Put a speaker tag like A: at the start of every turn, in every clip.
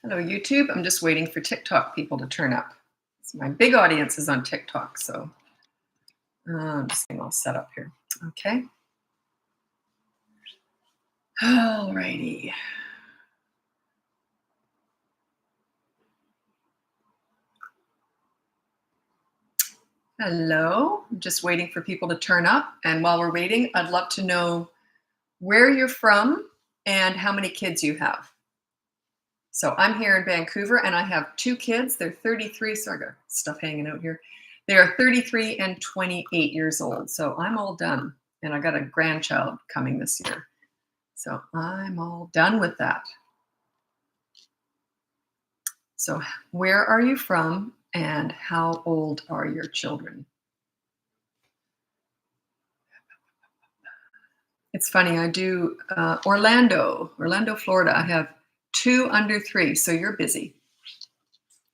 A: Hello, YouTube. I'm just waiting for TikTok people to turn up. So my big audience is on TikTok, so I'm just getting all set up here. Okay. All righty. Hello. I'm just waiting for people to turn up. And while we're waiting, I'd love to know where you're from and how many kids you have. So I'm here in Vancouver and I have 2 kids. They're 33, so I got stuff hanging out here. They are 33 and 28 years old. So I'm all done. And I got a grandchild coming this year. So I'm all done with that. So where are you from and how old are your children? It's funny, I do Orlando, Florida. I have 2 under 3, so you're busy.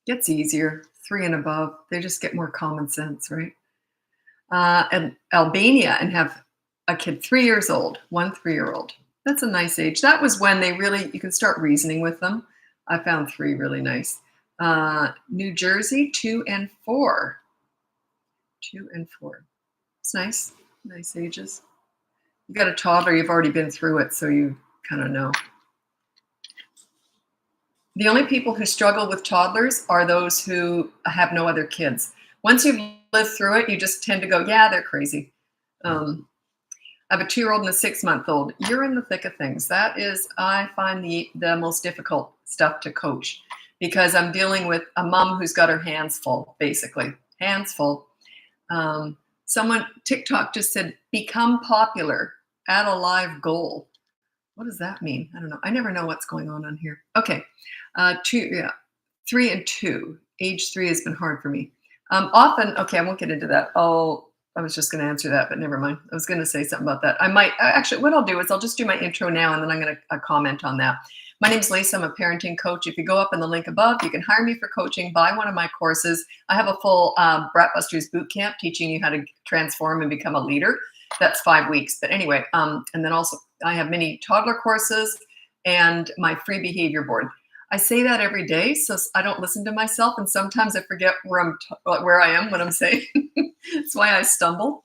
A: Gets easier, 3 and above. They just get more common sense, right? And Albania and have a kid 3 years old, 1 3-year-old. That's a nice age. That was when you can start reasoning with them. I found 3 really nice. New Jersey, 2 and 4. 2 and 4. It's nice. Nice ages. You got a toddler, you've already been through it, so you kind of know. The only people who struggle with toddlers are those who have no other kids. Once you've lived through it, you just tend to go, yeah, they're crazy. I have a 2-year-old and a 6-month-old. You're in the thick of things. That is, I find the most difficult stuff to coach because I'm dealing with a mom who's got her hands full, basically. Hands full. TikTok just said, become popular, add a live goal. What does that mean? I don't know. I never know what's going on here. Okay. 3 and 2. Age 3 has been hard for me. Okay, I won't get into that. I was just going to answer that, but never mind. I was going to say something about that. What I'll do is I'll just do my intro now and then I'm going to comment on that. My name is Lisa. I'm a parenting coach. If you go up in the link above, you can hire me for coaching, buy one of my courses. I have a full Bratbusters boot camp teaching you how to transform and become a leader. That's 5 weeks. But anyway, and then also I have many toddler courses and my free behavior board. I say that every day, so I don't listen to myself, and sometimes I forget where I am when I'm saying. That's why I stumble.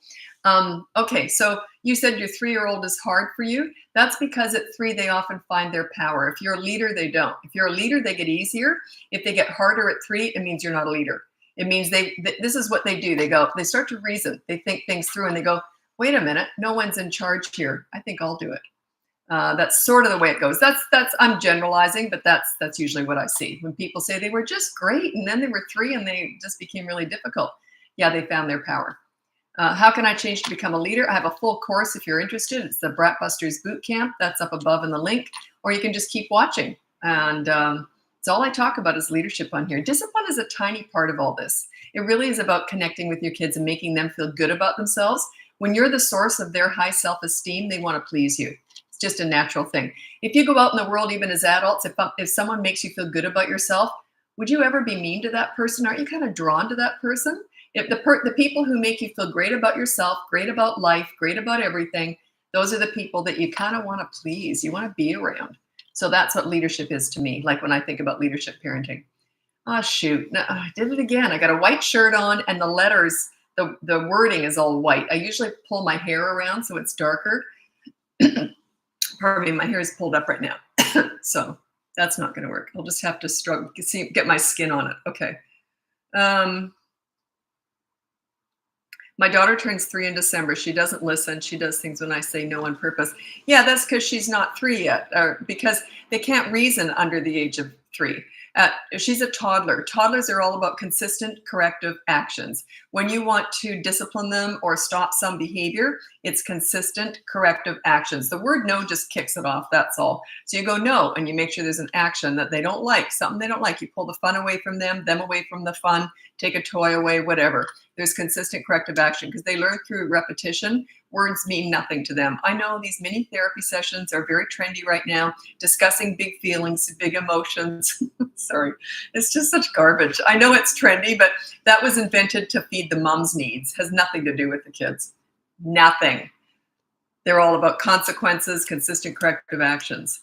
A: Okay, so you said your 3-year-old is hard for you. That's because at 3, they often find their power. If you're a leader, they don't. If you're a leader, they get easier. If they get harder at 3, it means you're not a leader. It means this is what they do. They start to reason. They think things through, and they go, wait a minute, no one's in charge here. I think I'll do it. That's sort of the way it goes. I'm generalizing, but that's usually what I see. When people say they were just great and then they were 3 and they just became really difficult. Yeah, they found their power. How can I change to become a leader? I have a full course if you're interested. It's the Bratbusters boot camp. That's up above in the link, or you can just keep watching. And it's all I talk about is leadership on here. Discipline is a tiny part of all this. It really is about connecting with your kids and making them feel good about themselves. When you're the source of their high self-esteem, they want to please you. It's just a natural thing. If you go out in the world, even as adults, if someone makes you feel good about yourself, would you ever be mean to that person? Aren't you kind of drawn to that person? If the people who make you feel great about yourself, great about life, great about everything, those are the people that you kind of want to please. You want to be around. So that's what leadership is to me, like when I think about leadership parenting. Oh, shoot. No, I did it again. I got a white shirt on and the letters, the wording is all white. I usually pull my hair around so it's darker. Pardon me, my hair is pulled up right now. So that's not going to work. I'll just have to struggle, get my skin on it. Okay. My daughter turns 3 in December. She doesn't listen. She does things when I say no on purpose. Yeah, that's because she's not 3 yet, or because they can't reason under the age of 3. She's a toddler. Toddlers are all about consistent corrective actions. When you want to discipline them or stop some behavior, it's consistent corrective actions. The word no just kicks it off, that's all. So you go no, and you make sure there's an action that they don't like, something they don't like. You pull the fun away from them away from the fun, take a toy away, whatever. There's consistent corrective action because they learn through repetition. Words mean nothing to them. I know these mini therapy sessions are very trendy right now, discussing big feelings, big emotions. Sorry, it's just such garbage. I know it's trendy, but that was invented to feed the mom's needs. Has nothing to do with the kids. Nothing. They're all about consequences, consistent corrective actions.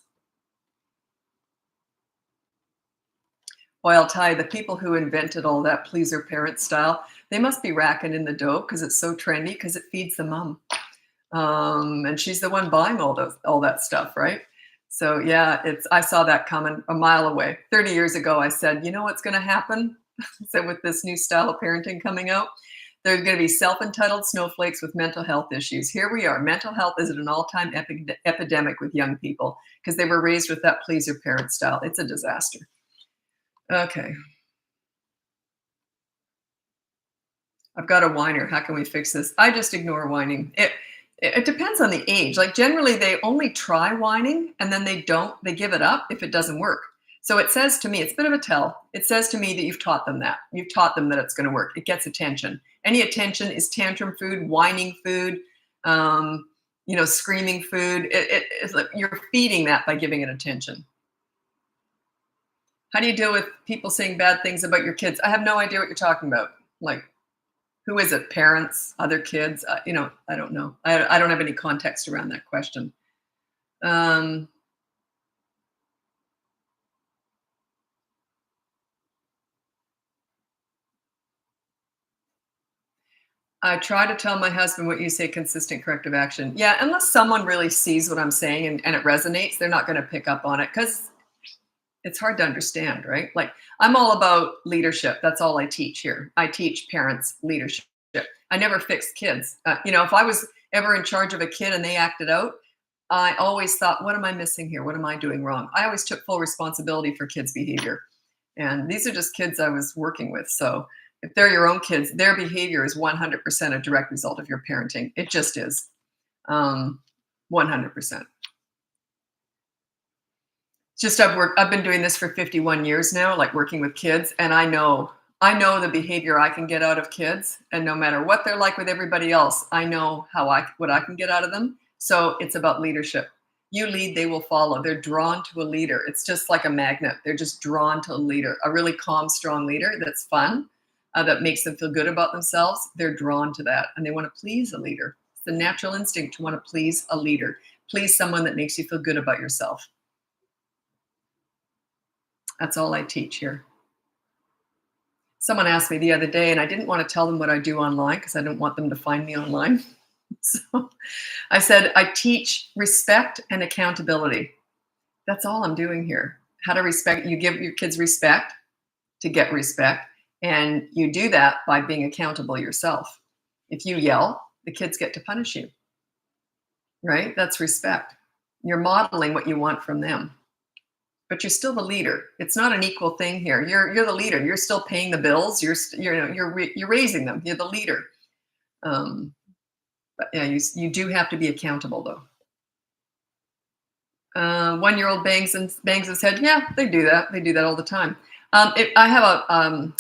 A: Boy, I'll tell you, the people who invented all that pleaser parent style, they must be racking in the dough because it's so trendy because it feeds the mom. And she's the one buying all that stuff, right? So yeah, it's I saw that coming a mile away. 30 years ago, I said, you know what's going to happen? So with this new style of parenting coming out, there's going to be self-entitled snowflakes with mental health issues. Here we are. Mental health is at an all-time epidemic with young people because they were raised with that pleaser parent style. It's a disaster. Okay, I've got a whiner. How can we fix this? I just ignore whining. It depends on the age. Like generally, they only try whining and then they give it up if it doesn't work. So it says to me, it's a bit of a tell. It says to me that you've taught them that. You've taught them that it's going to work. It gets attention. Any attention is tantrum food, whining food, screaming food. It's like you're feeding that by giving it attention. How do you deal with people saying bad things about your kids? I have no idea what you're talking about. Like, who is it? Parents, other kids? I don't know. I don't have any context around that question. I try to tell my husband what you say, consistent corrective action. Yeah, unless someone really sees what I'm saying and it resonates, they're not going to pick up on it because it's hard to understand, right? Like I'm all about leadership. That's all I teach here. I teach parents leadership. I never fix kids. If I was ever in charge of a kid and they acted out, I always thought, what am I missing here? What am I doing wrong? I always took full responsibility for kids' behavior. And these are just kids I was working with. So if they're your own kids, their behavior is 100% a direct result of your parenting. It just is. 100%. Just I've been doing this for 51 years now, like working with kids, and I know the behavior I can get out of kids, and no matter what they're like with everybody else, I know what I can get out of them. So it's about leadership. You lead, they will follow. They're drawn to a leader. It's just like a magnet. They're just drawn to a leader, a really calm, strong leader that's fun, that makes them feel good about themselves. They're drawn to that, and they want to please a leader. It's the natural instinct to want to please a leader, please someone that makes you feel good about yourself. That's all I teach here. Someone asked me the other day, and I didn't want to tell them what I do online because I didn't want them to find me online. So I said, I teach respect and accountability. That's all I'm doing here. How to respect. You give your kids respect to get respect. And you do that by being accountable yourself. If you yell, the kids get to punish you. Right? That's respect. You're modeling what you want from them. But you're still the leader. It's not an equal thing here. You're the leader. You're still paying the bills. You're raising them. You're the leader. But yeah, you do have to be accountable though. 1-year-old bangs his head. Yeah, they do that. They do that all the time. I have a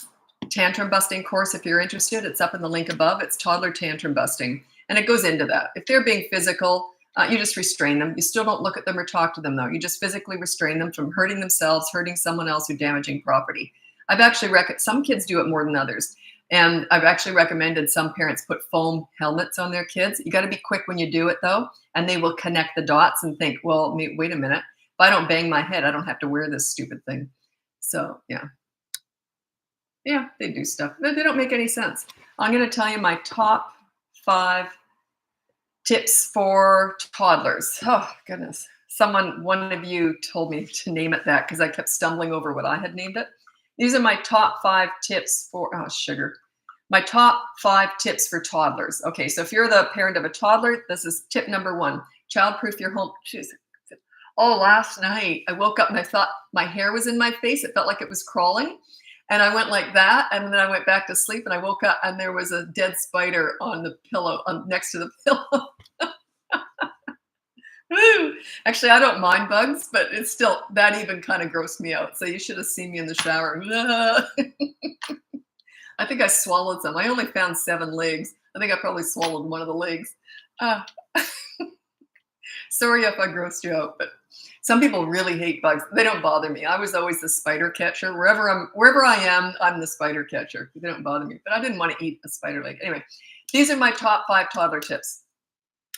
A: tantrum busting course if you're interested. It's up in the link above. It's toddler tantrum busting, and it goes into that. If they're being physical, you just restrain them. You still don't look at them or talk to them, though. You just physically restrain them from hurting themselves, hurting someone else, or damaging property. I've actually some kids do it more than others. And I've actually recommended some parents put foam helmets on their kids. You got to be quick when you do it, though, and they will connect the dots and think, well, wait a minute. If I don't bang my head, I don't have to wear this stupid thing. So, yeah. Yeah, they do stuff. They don't make any sense. I'm going to tell you my top 5 tips for toddlers. Oh, goodness. One of you told me to name it that because I kept stumbling over what I had named it. These are my top 5 tips for, my top 5 tips for toddlers. Okay, so if you're the parent of a toddler, this is tip number 1. Childproof your home. Last night I woke up and I thought my hair was in my face. It felt like it was crawling. And I went like that, and then I went back to sleep, and I woke up, and there was a dead spider on the pillow, next to the pillow. Woo! Actually, I don't mind bugs, but it's still, that even kind of grossed me out. So you should have seen me in the shower. I think I swallowed some. I only found 7 legs. I think I probably swallowed one of the legs. Sorry if I grossed you out, but some people really hate bugs. They don't bother me. I was always the spider catcher. Wherever I am, I'm the spider catcher. They don't bother me. But I didn't want to eat a spider leg. Anyway, these are my top 5 toddler tips.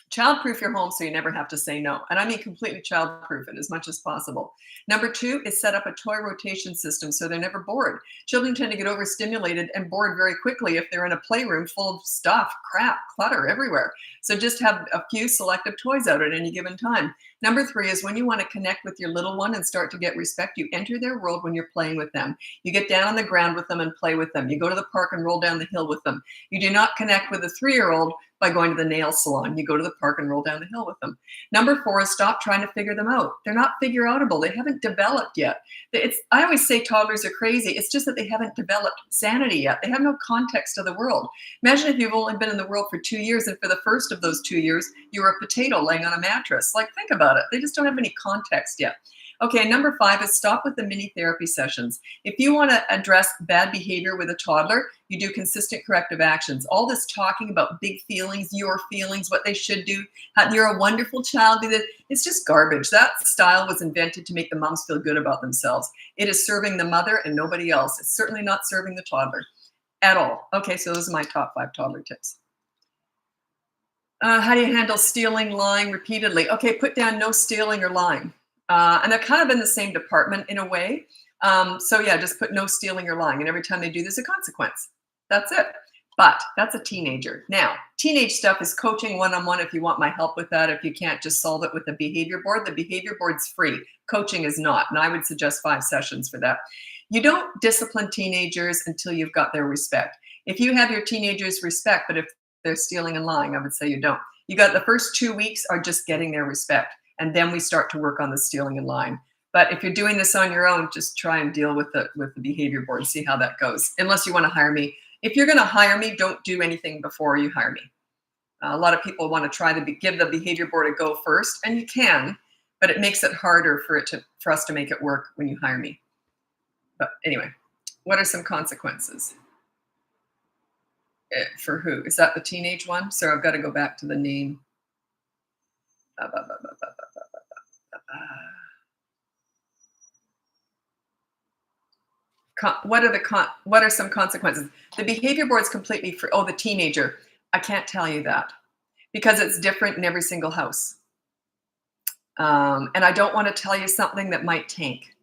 A: Child-proof your home so you never have to say no. And I mean completely child-proof it as much as possible. Number two is set up a toy rotation system so they're never bored. Children tend to get overstimulated and bored very quickly if they're in a playroom full of stuff, crap, clutter everywhere. So just have a few selective toys out at any given time. Number three is when you want to connect with your little one and start to get respect, you enter their world when you're playing with them. You get down on the ground with them and play with them. You go to the park and roll down the hill with them. You do not connect with a 3-year-old by going to the nail salon. You go to the park and roll down the hill with them. Number four is stop trying to figure them out. They're not figure outable. They haven't developed yet. I always say toddlers are crazy. It's just that they haven't developed sanity yet. They have no context of the world. Imagine if you've only been in the world for 2 years and for the first of those 2 years, you were a potato laying on a mattress. Like, think about it. They just don't have any context yet. Okay, number five is stop with the mini therapy sessions. If you want to address bad behavior with a toddler, you do consistent corrective actions. All this talking about big feelings, your feelings, what they should do, how you're a wonderful child, it's just garbage. That style was invented to make the moms feel good about themselves. It is serving the mother and nobody else. It's certainly not serving the toddler at all. Okay, so those are my top 5 toddler tips. How do you handle stealing, lying repeatedly? Okay, put down no stealing or lying. And they're kind of in the same department in a way. So yeah, just put no stealing or lying. And every time they do, there's a consequence. That's it. But that's a teenager. Now, teenage stuff is coaching one-on-one if you want my help with that. If you can't, just solve it with the behavior board. The behavior board's free. Coaching is not. And I would suggest 5 sessions for that. You don't discipline teenagers until you've got their respect. If you have your teenagers respect, but if they're stealing and lying, I would say you don't. You got the first 2 weeks are just getting their respect. And then we start to work on the stealing and lying. But if you're doing this on your own, just try and deal with the behavior board and see how that goes. Unless you want to hire me. If you're going to hire me, don't do anything before you hire me. A lot of people want to try to give the behavior board a go first, and you can, but it makes it harder for us to make it work when you hire me. But anyway, what are some consequences? For who? Is that the teenage one? So I've got to go back to the name. What are some consequences? The behavior board is completely free. Oh, the teenager. I can't tell you that because it's different in every single house. And I don't want to tell you something that might tank.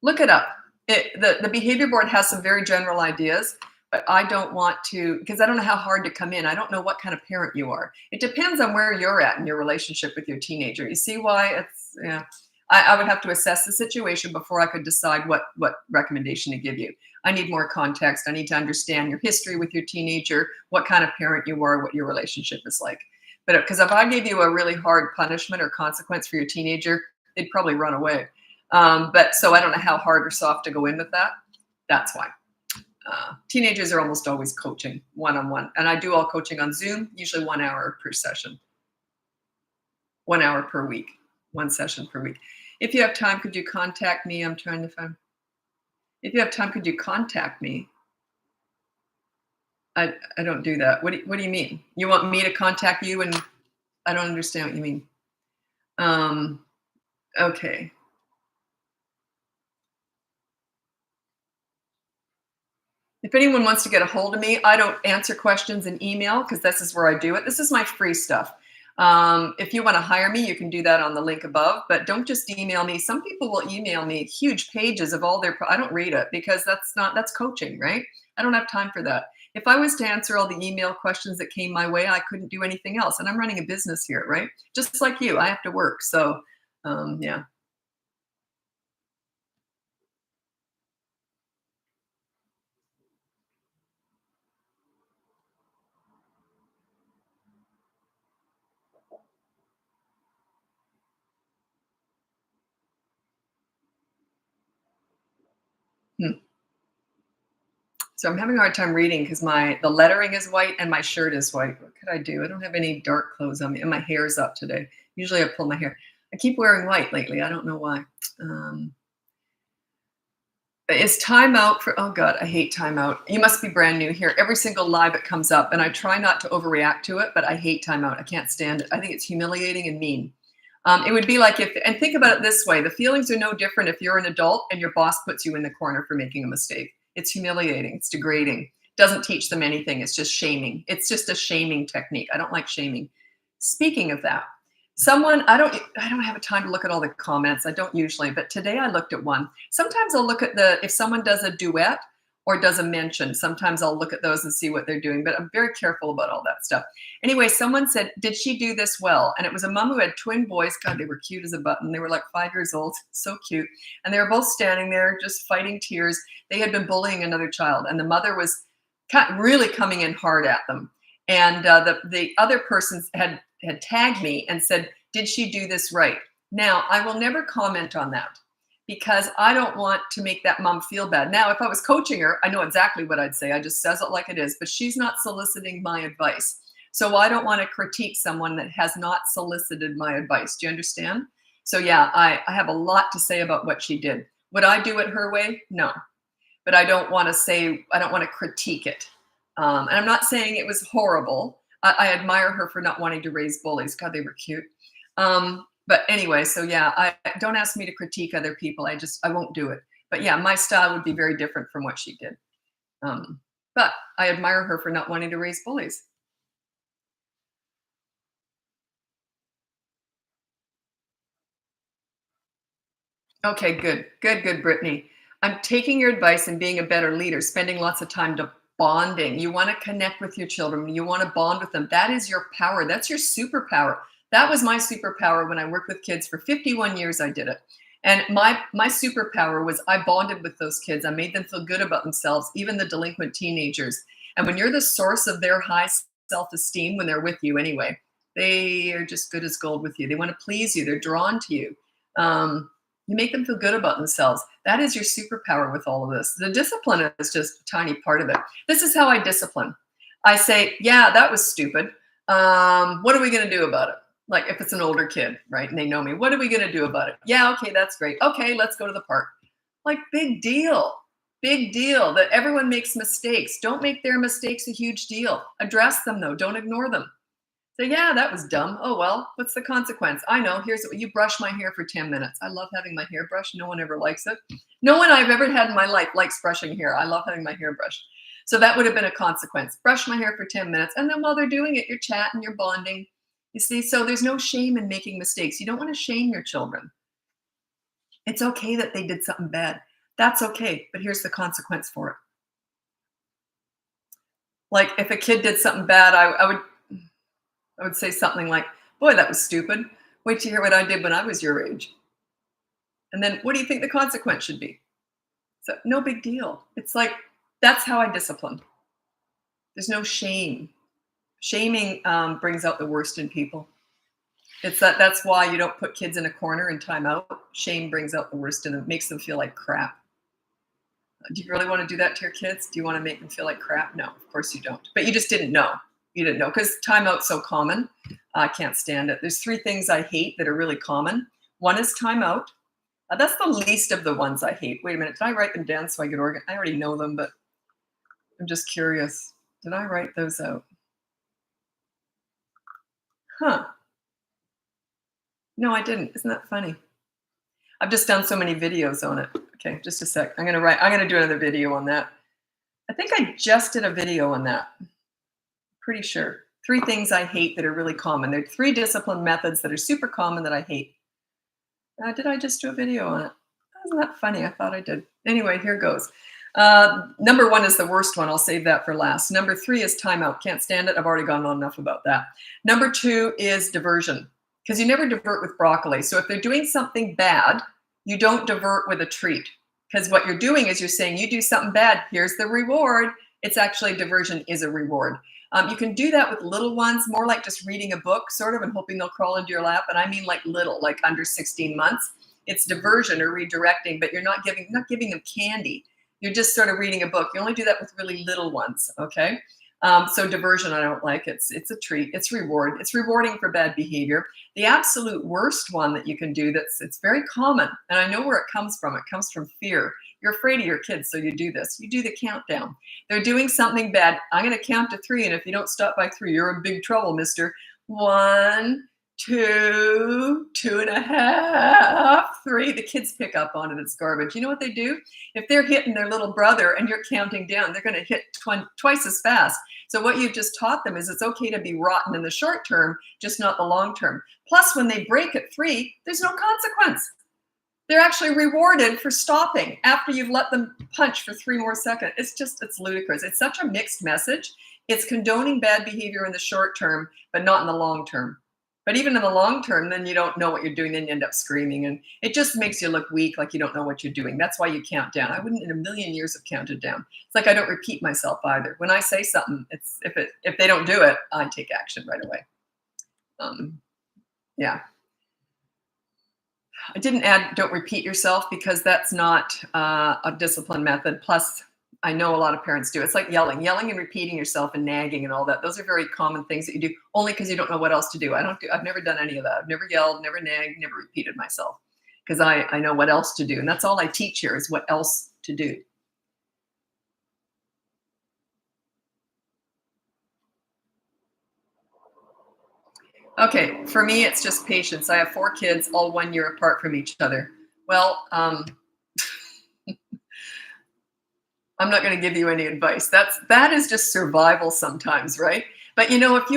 A: Look it up. The behavior board has some very general ideas, but I don't want to, because I don't know how hard to come in. I don't know what kind of parent you are. It depends on where you're at in your relationship with your teenager. You see why it's, yeah. I would have to assess the situation before I could decide what recommendation to give you. I need more context. I need to understand your history with your teenager, what kind of parent you are, what your relationship is like. But because if I gave you a really hard punishment or consequence for your teenager, they'd probably run away. But so I don't know how hard or soft to go in with that. That's why. Teenagers are almost always coaching one-on-one. And I do all coaching on Zoom, usually 1 hour per session. 1 hour per week, 1 session per week. If you have time, could you contact me? I'm trying to find. If you have time, could you contact me? I don't do that. What do you mean? You want me to contact you? And I don't understand what you mean. Okay. If anyone wants to get a hold of me, I don't answer questions in email because this is where I do it. This is my free stuff. If you want to hire me, you can do that on the link above, but don't just email me. Some people will email me huge pages of all their, I don't read it because that's coaching, right? I don't have time for that. If I was to answer all the email questions that came my way, I couldn't do anything else. And I'm running a business here, right? Just like you, I have to work. So, yeah. Hmm. So I'm having a hard time reading because the lettering is white and my shirt is white. What could I do? I don't have any dark clothes on me and my hair's up today. Usually I pull my hair. I keep wearing white lately. I don't know why. Is timeout for, oh God, I hate timeout. You must be brand new here. Every single live it comes up and I try not to overreact to it, but I hate timeout. I can't stand it. I think it's humiliating and mean. It would be like and think about it this way. The feelings are no different if you're an adult and your boss puts you in the corner for making a mistake. It's humiliating. It's degrading. Doesn't teach them anything. It's just shaming. It's just a shaming technique. I don't like shaming. Speaking of that, someone I don't have a time to look at all the comments. I don't usually, but today I looked at one. Sometimes I'll look at the if someone does a duet or does a mention. Sometimes I'll look at those and see what they're doing, but I'm very careful about all that stuff. Anyway, someone said, "Did she do this well?" And it was a mom who had twin boys. God, they were cute as a button. They were like 5 years old, so cute, and they were both standing there just fighting tears. They had been bullying another child, and the mother was really coming in hard at them. And the other person had tagged me and said, "Did she do this right?" Now, I will never comment on that because I don't want to make that mom feel bad. Now, if I was coaching her, I know exactly what I'd say. I just says it like it is, but she's not soliciting my advice. So I don't want to critique someone that has not solicited my advice. Do you understand? So yeah, I have a lot to say about what she did. Would I do it her way? No. But I don't want to critique it. And I'm not saying it was horrible. I admire her for not wanting to raise bullies. God, they were cute. But anyway, so yeah, I don't ask me to critique other people. I won't do it. But yeah, my style would be very different from what she did. But I admire her for not wanting to raise bullies. Okay, good, Brittany. I'm taking your advice and being a better leader, spending lots of time to bonding. You want to connect with your children. You want to bond with them. That is your power. That's your superpower. That was my superpower when I worked with kids for 51 years. I did it. And my superpower was I bonded with those kids. I made them feel good about themselves, even the delinquent teenagers. And when you're the source of their high self-esteem, when they're with you anyway, they are just good as gold with you. They want to please you. They're drawn to you. You make them feel good about themselves. That is your superpower with all of this. The discipline is just a tiny part of it. This is how I discipline. I say, yeah, that was stupid. What are we going to do about it? Like if it's an older kid, right? And they know me, what are we going to do about it? Yeah, okay, that's great. Okay, let's go to the park. Like big deal. Big deal that everyone makes mistakes. Don't make their mistakes a huge deal. Address them though. Don't ignore them. So yeah, that was dumb. Oh, well, what's the consequence? I know. Here's what you brush my hair for 10 minutes. I love having my hair brushed. No one ever likes it. No one I've ever had in my life likes brushing hair. I love having my hair brushed. So that would have been a consequence. Brush my hair for 10 minutes. And then while they're doing it, you're chatting, you're bonding. You see, so there's no shame in making mistakes. You don't want to shame your children. It's okay that they did something bad. That's okay. But here's the consequence for it. Like if a kid did something bad, I would say something like, boy, that was stupid. Wait to hear what I did when I was your age. And then what do you think the consequence should be? So no big deal. It's like, that's how I discipline. There's no shame. Shaming brings out the worst in people. That's why you don't put kids in a corner and time out. Shame brings out the worst in them, makes them feel like crap. Do you really want to do that to your kids? Do you want to make them feel like crap? No, of course you don't. But you just didn't know. You didn't know because timeout's so common. I can't stand it. There's 3 things I hate that are really common. One is timeout. That's the least of the ones I hate. Wait a minute. Did I write them down so I could organize? I already know them, but I'm just curious. Did I write those out? Huh. No, I didn't. Isn't that funny? I've just done so many videos on it. Okay, just a sec. I'm gonna do another video on that. I think I just did a video on that. Pretty sure. 3 things I hate that are really common. There are 3 discipline methods that are super common that I hate. Did I just do a video on it? Isn't that funny? I thought I did. Anyway, here goes. Number 1 is the worst one. I'll save that for last. Number 3 is timeout. Can't stand it. I've already gone on enough about that. Number 2 is diversion, because you never divert with broccoli. So if they're doing something bad, you don't divert with a treat, because what you're doing is you're saying you do something bad, here's the reward. It's actually diversion is a reward. You can do that with little ones, more like just reading a book, sort of, and hoping they'll crawl into your lap. And I mean like little, like under 16 months. It's diversion or redirecting, but you're not giving them candy. You're just sort of reading a book. You only do that with really little ones, okay? So diversion, I don't like. It's a treat. It's reward. It's rewarding for bad behavior. The absolute worst one that you can do it's very common, and I know where it comes from. It comes from fear. You're afraid of your kids, so you do this. You do the countdown. They're doing something bad. I'm going to count to 3, and if you don't stop by 3, you're in big trouble, mister. 1, 2, 2.5, 3. free, the kids pick up on it. It's garbage. You know what they do? If they're hitting their little brother and you're counting down, they're going to hit twice as fast. So what you've just taught them is it's okay to be rotten in the short term, just not the long term. Plus, when they break at 3, there's no consequence. They're actually rewarded for stopping after you've let them punch for 3 more seconds. It's ludicrous. It's such a mixed message. It's condoning bad behavior in the short term, but not in the long term. But even in the long term, then you don't know what you're doing. Then you end up screaming, and it just makes you look weak, like you don't know what you're doing. That's why you count down. I wouldn't in a million years have counted down. It's like I don't repeat myself either. When I say something, it's if they don't do it, I take action right away. Yeah. I didn't add don't repeat yourself because that's not a discipline method. Plus, I know a lot of parents do. It's like yelling and repeating yourself and nagging and all that. Those are very common things that you do only because you don't know what else to do. I've never done any of that. I've never yelled, never nagged, never repeated myself because I know what else to do. And that's all I teach here is what else to do. Okay, for me, it's just patience. I have 4 kids, all 1 year apart from each other. Well, I'm not going to give you any advice. That is just survival sometimes, right? But you know, if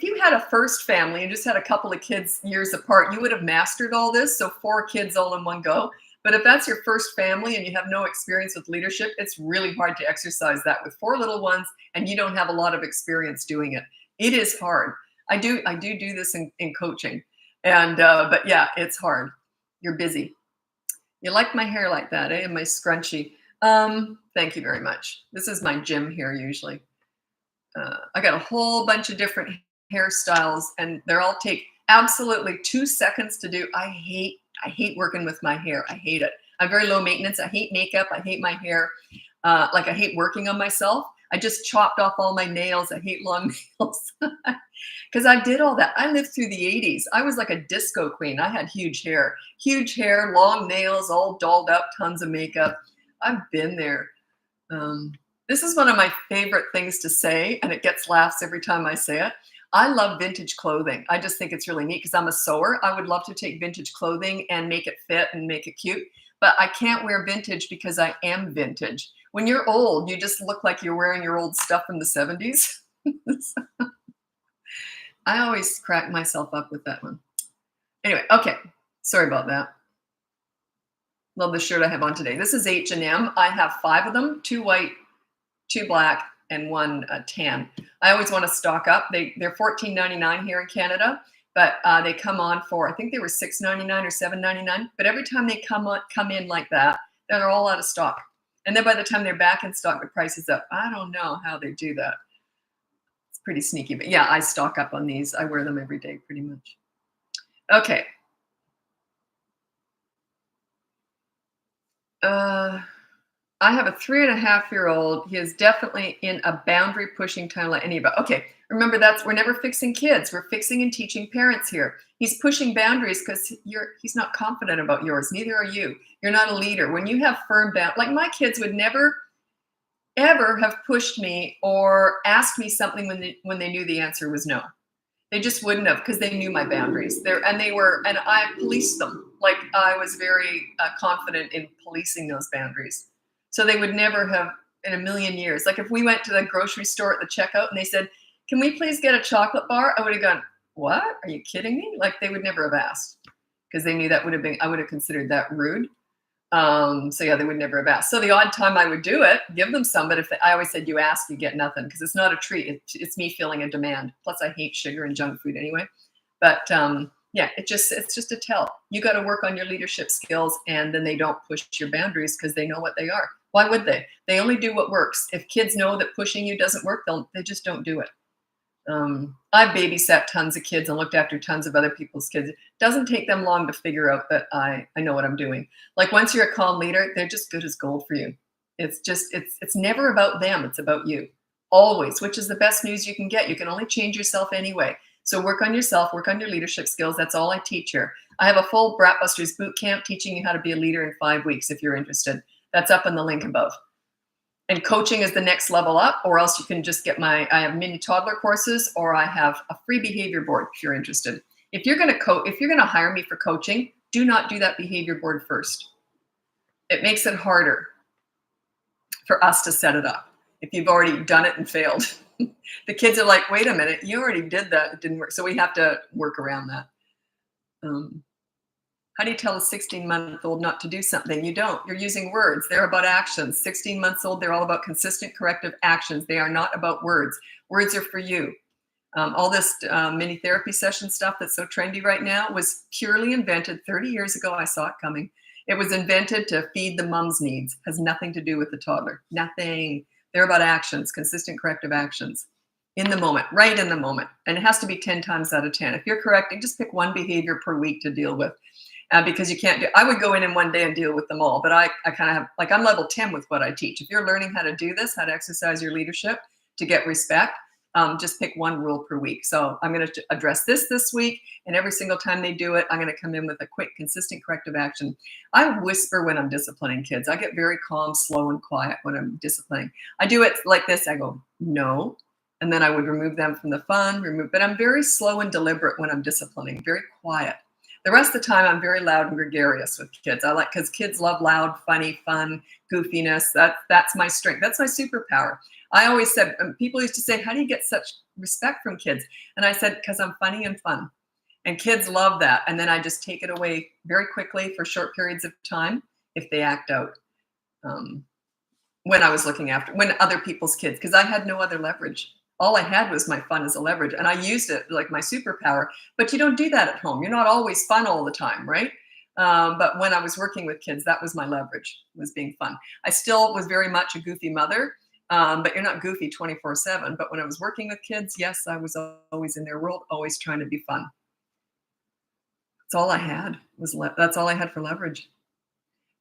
A: you had a first family and just had a couple of kids years apart, you would have mastered all this. So 4 kids all in one go. But if that's your first family and you have no experience with leadership, it's really hard to exercise that with 4 little ones and you don't have a lot of experience doing it. It is hard. I do this in coaching, and but yeah, it's hard. You're busy. You like my hair like that, eh? And my scrunchie. Thank you very much. This is my gym here usually. I got a whole bunch of different hairstyles, and they're all take absolutely 2 seconds to do. I hate working with my hair. I hate it. I'm very low maintenance. I hate makeup. I hate my hair. Like I hate working on myself. I just chopped off all my nails. I hate long nails because I did all that. I lived through the 80s. I was like a disco queen. I had huge hair, long nails, all dolled up, tons of makeup. I've been there. This is one of my favorite things to say, and it gets laughs every time I say it. I love vintage clothing. I just think it's really neat because I'm a sewer. I would love to take vintage clothing and make it fit and make it cute, but I can't wear vintage because I am vintage. When you're old, you just look like you're wearing your old stuff from the 70s. I always crack myself up with that one. Anyway, okay. Sorry about that. Love the shirt I have on today. This is H&M. I have 5 of them, 2 white, 2 black, and 1 tan. I always want to stock up. They're $14.99 here in Canada, but they come on for, I think they were $6.99 or $7.99. But every time they come in like that, they're all out of stock. And then by the time they're back in stock, the price is up. I don't know how they do that. It's pretty sneaky. But yeah, I stock up on these. I wear them every day pretty much. Okay. I have a 3.5-year-old. He is definitely in a boundary pushing time like anybody. Okay, remember we're never fixing kids. We're fixing and teaching parents here. He's pushing boundaries because he's not confident about yours. Neither are you. You're not a leader. When you have firm boundaries, like my kids would never, ever have pushed me or asked me something when they knew the answer was no. They just wouldn't have because they knew my boundaries. And I policed them. Like I was very confident in policing those boundaries. So they would never have in a million years. Like if we went to the grocery store at the checkout and they said, "Can we please get a chocolate bar?" I would have gone, "What? Are you kidding me?" Like they would never have asked because they knew that I would have considered that rude. So yeah, they would never have asked. So the odd time I would do it, give them some. But I always said, "You ask, you get nothing," because it's not a treat. It's me feeling a demand. Plus, I hate sugar and junk food anyway. But yeah, it's just a tell. You got to work on your leadership skills, and then they don't push your boundaries because they know what they are. Why would they? They only do what works. If kids know that pushing you doesn't work, they just don't do it. I've babysat tons of kids and looked after tons of other people's kids. It doesn't take them long to figure out that I know what I'm doing. Like once you're a calm leader, they're just good as gold for you. It's never about them. It's about you always, which is the best news you can get. You can only change yourself anyway. So work on yourself, work on your leadership skills. That's all I teach here. I have a full Bratbusters boot camp teaching you how to be a leader in 5 weeks if you're interested. That's up in the link above. And coaching is the next level up, or else you can just get I have mini toddler courses, or I have a free behavior board if you're interested. If you're going to hire me for coaching, Do not do that behavior board first. It makes it harder for us to set it up if you've already done it and failed. The kids are like, wait a minute, you already did that. It didn't work. So we have to work around that. How do you tell a 16-month-old not to do something? You don't. You're using words. They're about actions. 16 months old, they're all about consistent corrective actions. They are not about words. Words are for you. All this mini therapy session stuff that's so trendy right now was purely invented 30 years ago. I saw it coming. It was invented to feed the mom's needs. Has nothing to do with the toddler. Nothing. They're about actions, consistent corrective actions. In the moment, right in the moment. And it has to be 10 times out of 10. If you're correcting, just pick one behavior per week to deal with. Because you can't do, I would go in one day and deal with them all, but I kind of have, like, I'm level 10 with what I teach. If you're learning how to do this, how to exercise your leadership to get respect, just pick one rule per week. So I'm going to address this week, and every single time they do it, I'm going to come in with a quick, consistent corrective action. I whisper when I'm disciplining kids. I get very calm, slow, and quiet when I'm disciplining. I do it like this. I go, no. And then I would remove them from the fun, but I'm very slow and deliberate when I'm disciplining, very quiet. The rest of the time, I'm very loud and gregarious with kids. Because kids love loud, funny, fun, goofiness. That's my strength. That's my superpower. I always said, people used to say, how do you get such respect from kids? And I said, because I'm funny and fun. And kids love that. And then I just take it away very quickly for short periods of time if they act out. When I was looking after, when other people's kids, because I had no other leverage. All I had was my fun as a leverage, and I used it like my superpower. But you don't do that at home. You're not always fun all the time, right? But when I was working with kids, that was my leverage, was being fun. I still was very much a goofy mother, but you're not goofy 24/7. But when I was working with kids, yes, I was always in their world, always trying to be fun. That's all I had. That's all I had for leverage.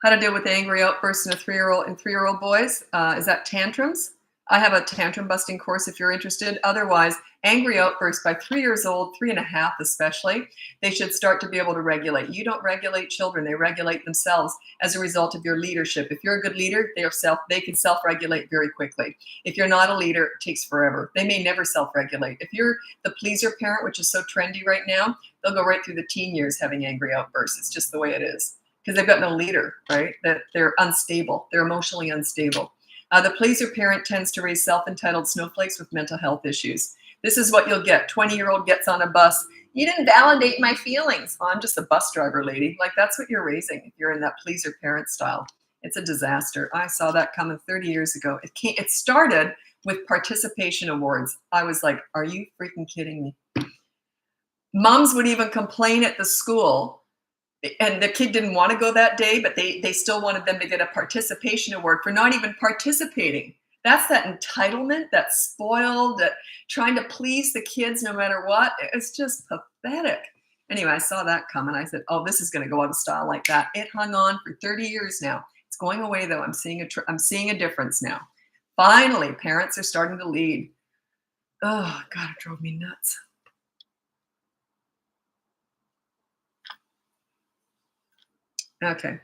A: How to deal with angry outbursts in a 3-year-old and 3-year-old boys? Is that tantrums? I have a tantrum busting course if you're interested. Otherwise, angry outbursts by 3 years old, 3.5 especially, they should start to be able to regulate. You don't regulate children. They regulate themselves as a result of your leadership. If you're a good leader, they can self-regulate very quickly. If you're not a leader, it takes forever. They may never self-regulate. If you're the pleaser parent, which is so trendy right now, they'll go right through the teen years having angry outbursts. It's just the way it is. Because they've got no leader, right? That they're unstable. They're emotionally unstable. The pleaser parent tends to raise self-entitled snowflakes with mental health issues. This is what you'll get. 20-year-old gets on a bus. You didn't validate my feelings. Oh, I'm just a bus driver, lady. Like, that's what you're raising if you're in that pleaser parent style. It's a disaster. I saw that coming 30 years ago. It started with participation awards. I was like, are you freaking kidding me? Moms would even complain at the school. And the kid didn't want to go that day, but they still wanted them to get a participation award for not even participating. That's that entitlement, that spoiled, that trying to please the kids no matter what. It's just pathetic. Anyway, I saw that come and I said, oh, this is going to go out of style like that. It hung on for 30 years now. It's going away though. I'm seeing a difference now. Finally, parents are starting to lead. Oh, God, it drove me nuts. Okay.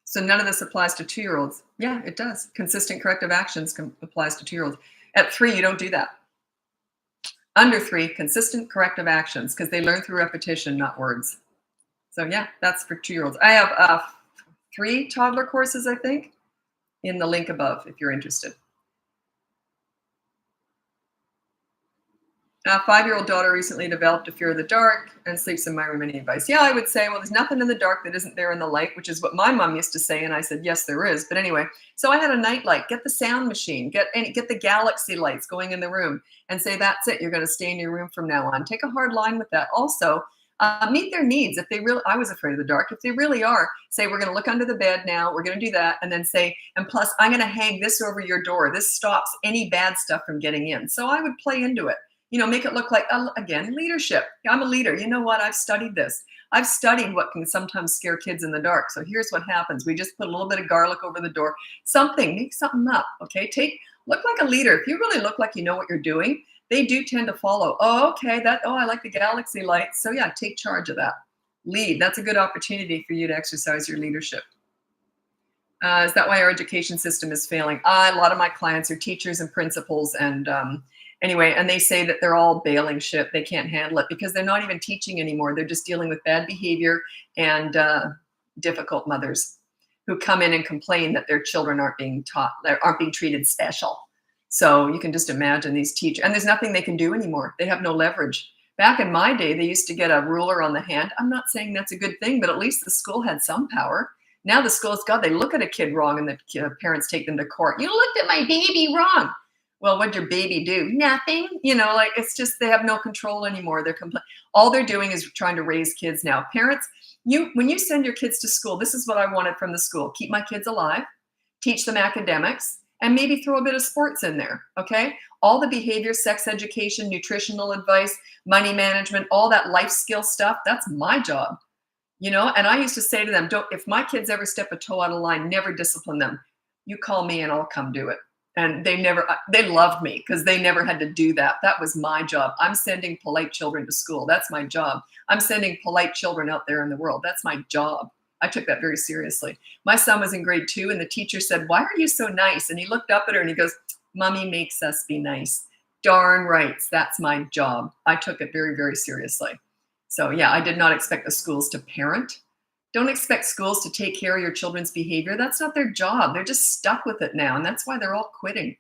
A: So none of this applies to 2-year-olds. Yeah, it does. Consistent corrective actions applies to 2-year-olds. At 3, you don't do that. Under 3, consistent corrective actions, because they learn through repetition, not words. So yeah, that's for 2-year-olds. I have 3 toddler courses, I think, in the link above if you're interested. 5-year-old daughter recently developed a fear of the dark and sleeps in my room. Any advice? Yeah, I would say, well, there's nothing in the dark that isn't there in the light, which is what my mom used to say. And I said, yes, there is. But anyway, so I had a night light. Get the sound machine. Get the galaxy lights going in the room and say, that's it. You're going to stay in your room from now on. Take a hard line with that. Also, meet their needs. If they really, I was afraid of the dark. If they really are, say, we're going to look under the bed now. We're going to do that. And then say, and plus, I'm going to hang this over your door. This stops any bad stuff from getting in. So I would play into it. You know, make it look like, again, leadership. I'm a leader. You know what? I've studied this. I've studied what can sometimes scare kids in the dark. So here's what happens. We just put a little bit of garlic over the door. Make something up, okay? Look like a leader. If you really look like you know what you're doing, they do tend to follow. Oh, okay, I like the galaxy lights. So yeah, take charge of that. Lead. That's a good opportunity for you to exercise your leadership. Is that why our education system is failing? A lot of my clients are teachers and principals and Anyway, and they say that they're all bailing ship. They can't handle it because they're not even teaching anymore. They're just dealing with bad behavior and difficult mothers who come in and complain that their children aren't being taught, aren't being treated special. So you can just imagine these teachers, and there's nothing they can do anymore. They have no leverage. Back in my day, they used to get a ruler on the hand. I'm not saying that's a good thing, but at least the school had some power. Now the schools, God, they look at a kid wrong and the parents take them to court. You looked at my baby wrong. Well, what'd your baby do? Nothing. Like it's just they have no control anymore. All they're doing is trying to raise kids now. Parents, when you send your kids to school, this is what I wanted from the school. Keep my kids alive, teach them academics, and maybe throw a bit of sports in there, okay? All the behavior, sex education, nutritional advice, money management, all that life skill stuff, that's my job. And I used to say to them, if my kids ever step a toe out of line, never discipline them. You call me and I'll come do it. And they loved me because they never had to do that. That was my job. I'm sending polite children to school. That's my job. I'm sending polite children out there in the world. That's my job. I took that very seriously. My son was in grade 2 and the teacher said, "Why are you so nice?" And he looked up at her and he goes, "Mommy makes us be nice." Darn right. That's my job. I took it very, very seriously. So yeah, I did not expect the schools to parent. Don't expect schools to take care of your children's behavior. That's not their job. They're just stuck with it now. And that's why they're all quitting.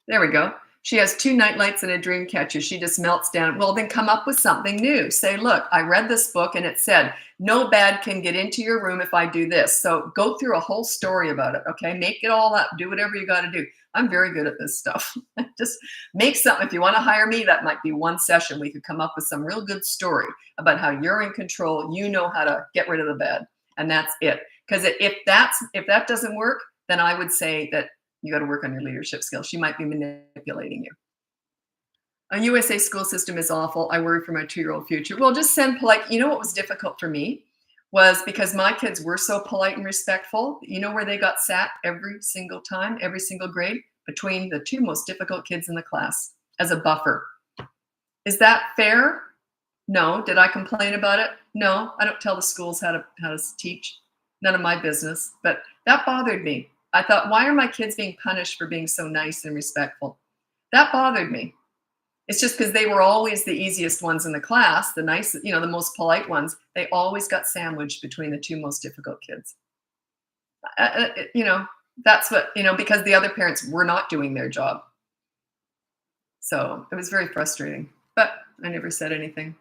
A: There we go. She has 2 nightlights and a dream catcher. She just melts down. Well, then come up with something new. Say, look, I read this book and it said, no bad can get into your room if I do this. So go through a whole story about it, okay? Make it all up. Do whatever you got to do. I'm very good at this stuff. Just make something. If you want to hire me, that might be one session. We could come up with some real good story about how you're in control. You know how to get rid of the bad. And that's it. Because if that doesn't work, then I would say that you got to work on your leadership skills. She might be manipulating you. A USA school system is awful. I worry for my 2-year-old future. Well, just send polite. You know what was difficult for me was because my kids were so polite and respectful. You know where they got sat every single time, every single grade? Between the 2 most difficult kids in the class as a buffer. Is that fair? No. Did I complain about it? No. I don't tell the schools how to teach. None of my business. But that bothered me. I thought, why are my kids being punished for being so nice and respectful? That bothered me. It's just because they were always the easiest ones in the class, the nice, the most polite ones. They always got sandwiched between the 2 most difficult kids. That's what, because the other parents were not doing their job. So it was very frustrating, but I never said anything.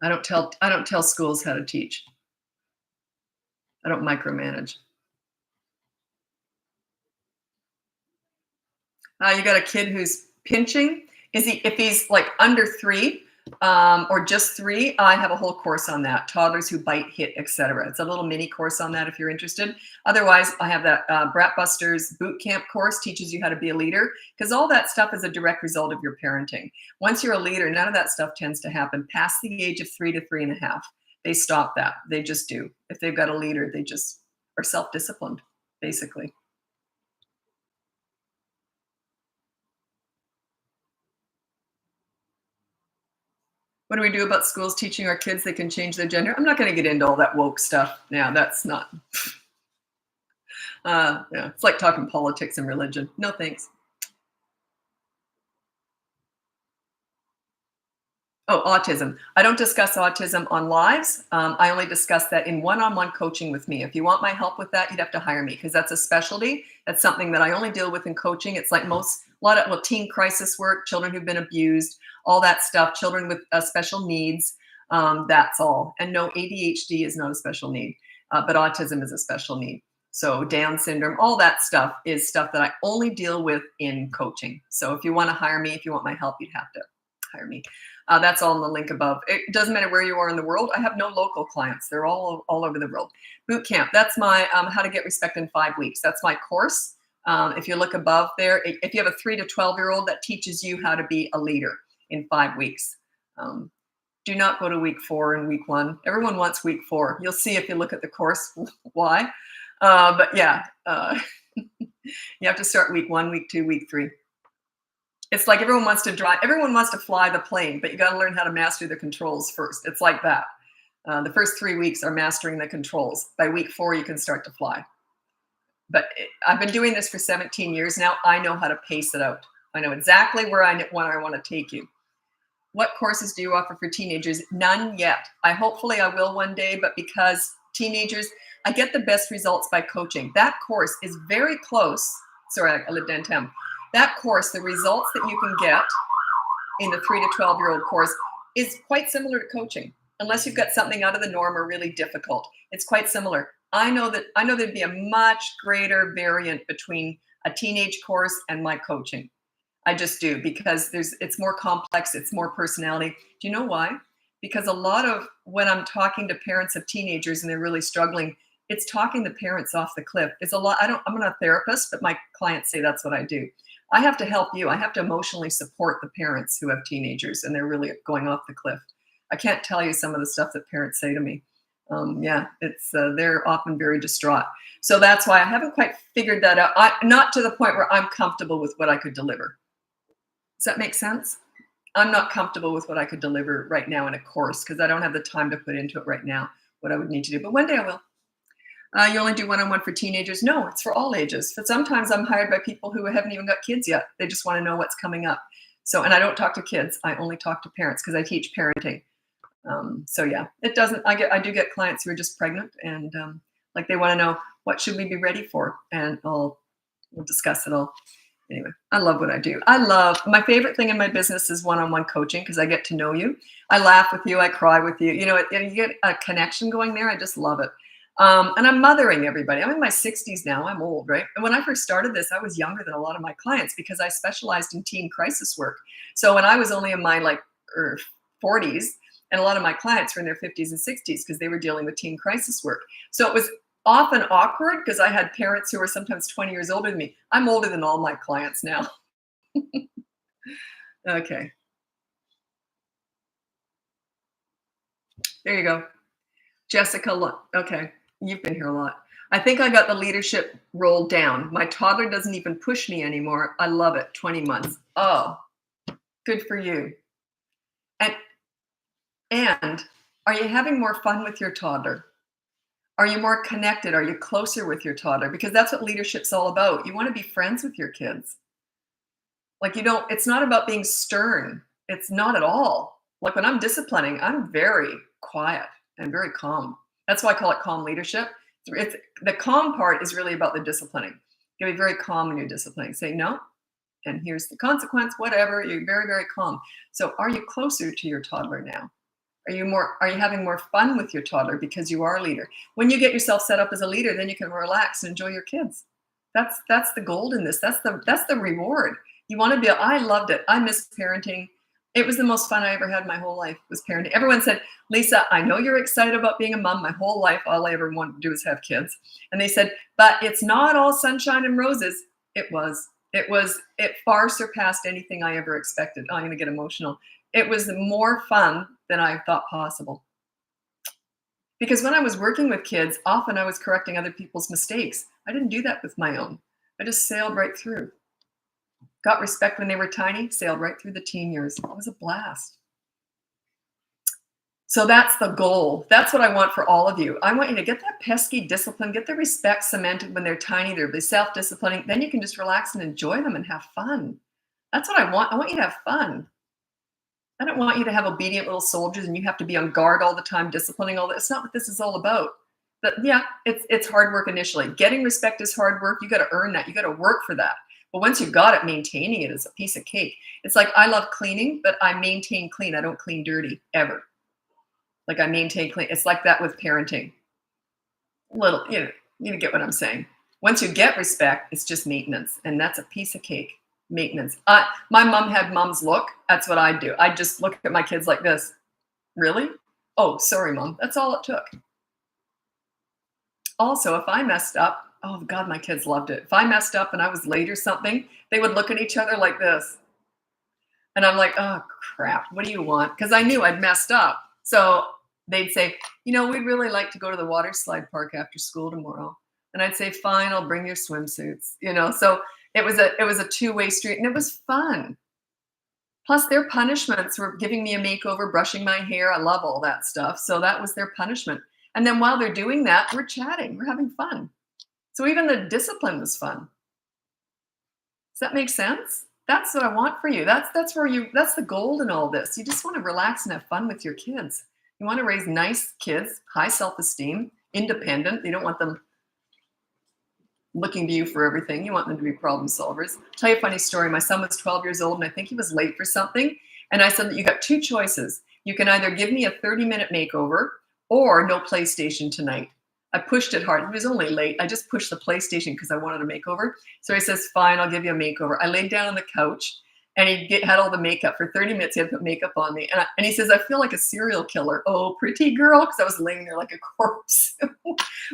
A: I don't tell schools how to teach. I don't micromanage. You got a kid who's pinching. If he's like under 3 or just 3, I have a whole course on that. Toddlers who bite, hit, etc. It's a little mini course on that if you're interested. Otherwise, I have that Bratbusters boot camp course, teaches you how to be a leader, because all that stuff is a direct result of your parenting. Once you're a leader, none of that stuff tends to happen past the age of 3 to 3.5. They stop that. They just do. If they've got a leader, they just are self-disciplined, basically. What do we do about schools teaching our kids they can change their gender? I'm not going to get into all that woke stuff now. That's not. It's like talking politics and religion. No thanks. Oh, autism. I don't discuss autism on lives. I only discuss that in one-on-one coaching with me. If you want my help with that, you'd have to hire me because that's a specialty. That's something that I only deal with in coaching. It's like a lot of teen crisis work, children who've been abused, all that stuff, children with special needs. That's all. And no, ADHD is not a special need, but autism is a special need. So Down syndrome, all that stuff is stuff that I only deal with in coaching. So if you want to hire me, if you want my help, you'd have to hire me. That's all in the link above. It doesn't matter where you are in the world. I have no local clients. They're all over the world. Boot camp. That's my How to Get Respect in 5 Weeks. That's my course. If you look above there, if you have a 3 to 12-year-old, that teaches you how to be a leader in 5 weeks. Do not go to week 4 and week 1. Everyone wants week 4. You'll see if you look at the course why. But yeah, you have to start week 1, week 2, week 3. It's like everyone wants to drive, everyone wants to fly the plane, but you got to learn how to master the controls first. It's like that. The first 3 weeks are mastering the controls. By week 4, you can start to fly. I've been doing this for 17 years now. I know how to pace it out. I know exactly where I want to take you. What courses do you offer for teenagers? None yet. Hopefully I will one day, but because teenagers, I get the best results by coaching. That course is very close. Sorry, I lived downtown. That course, the results that you can get in the 3 to 12-year-old course is quite similar to coaching, unless you've got something out of the norm or really difficult. It's quite similar. I know there'd be a much greater variant between a teenage course and my coaching. I just do, because it's more complex, it's more personality. Do you know why? Because a lot of when I'm talking to parents of teenagers and they're really struggling, it's talking the parents off the cliff. It's a lot. I'm not a therapist, but my clients say that's what I do. I have to help you. I have to emotionally support the parents who have teenagers and they're really going off the cliff. I can't tell you some of the stuff that parents say to me. They're often very distraught. So that's why I haven't quite figured that out. Not to the point where I'm comfortable with what I could deliver. Does that make sense? I'm not comfortable with what I could deliver right now in a course because I don't have the time to put into it right now, what I would need to do. But one day I will. You only do one-on-one for teenagers? No, it's for all ages. But sometimes I'm hired by people who haven't even got kids yet. They just want to know what's coming up. And I don't talk to kids. I only talk to parents because I teach parenting. It doesn't. I do get clients who are just pregnant and they want to know what should we be ready for, and we'll discuss it all. Anyway, I love what I do. My favorite thing in my business is one-on-one coaching because I get to know you. I laugh with you. I cry with you. You get a connection going there. I just love it. And I'm mothering everybody. I'm in my 60s now. I'm old, right? And when I first started this, I was younger than a lot of my clients because I specialized in teen crisis work. So when I was only in my 40s, and a lot of my clients were in their 50s and 60s because they were dealing with teen crisis work. So it was often awkward because I had parents who were sometimes 20 years older than me. I'm older than all my clients now. Okay. There you go. Jessica, okay. You've been here a lot. I think I got the leadership rolled down. My toddler doesn't even push me anymore. I love it. 20 months. Oh, good for you. And are you having more fun with your toddler? Are you more connected? Are you closer with your toddler? Because that's what leadership's all about. You want to be friends with your kids. It's not about being stern. It's not at all. Like when I'm disciplining, I'm very quiet and very calm. That's why I call it calm leadership. The calm part is really about the disciplining. You can be very calm when you're disciplining. Say no, and here's the consequence, whatever. You're very, very calm. So are you closer to your toddler now? Are you having more fun with your toddler because you are a leader? When you get yourself set up as a leader, then you can relax and enjoy your kids. That's the gold in this. That's the reward. You want to be. I loved it. I miss parenting. It was the most fun I ever had in my whole life was parenting. Everyone said, Lisa, I know you're excited about being a mom. My whole life, all I ever wanted to do is have kids. And they said, but it's not all sunshine and roses. It was. It far surpassed anything I ever expected. Oh, I'm going to get emotional. It was more fun than I thought possible. Because when I was working with kids, often I was correcting other people's mistakes. I didn't do that with my own. I just sailed right through. Got respect when they were tiny, sailed right through the teen years. It was a blast. So that's the goal. That's what I want for all of you. I want you to get that pesky discipline, get the respect cemented when they're tiny. They're self-disciplining. Then you can just relax and enjoy them and have fun. That's what I want. I want you to have fun. I don't want you to have obedient little soldiers and you have to be on guard all the time, disciplining all that. It's not what this is all about. But yeah, it's hard work initially. Getting respect is hard work. You got to earn that. You got to work for that. But once you've got it, maintaining it is a piece of cake. It's like I love cleaning, but I maintain clean. I don't clean dirty ever. Like I maintain clean. It's like that with parenting. You get what I'm saying. Once you get respect, it's just maintenance, and that's a piece of cake. Maintenance. My mom had mom's look. That's what I do. I just look at my kids like this. Really? Oh, sorry, mom. That's all it took. Also, if I messed up, oh God, my kids loved it. If I messed up and I was late or something, they would look at each other like this. And I'm like, oh crap, what do you want? Because I knew I'd messed up. So they'd say, we'd really like to go to the water slide park after school tomorrow. And I'd say, fine, I'll bring your swimsuits. So it was a two-way street, and it was fun. Plus their punishments were giving me a makeover, brushing my hair. I love all that stuff. So that was their punishment. And then while they're doing that, we're chatting, we're having fun. So even the discipline was fun. Does that make sense? That's what I want for you. That's where you that's the gold in all this. You just want to relax and have fun with your kids. You want to raise nice kids, high self-esteem, independent. You don't want them looking to you for everything. You want them to be problem solvers. I'll tell you a funny story. My son was 12 years old and I think he was late for something. And I said that you got two choices. You can either give me a 30-minute makeover or no PlayStation tonight. I pushed it hard. He was only late. I just pushed the PlayStation because I wanted a makeover. So he says, fine, I'll give you a makeover. I laid down on the couch and had all the makeup. For 30 minutes, he had put makeup on me. And he says, I feel like a serial killer. Oh, pretty girl, because I was laying there like a corpse.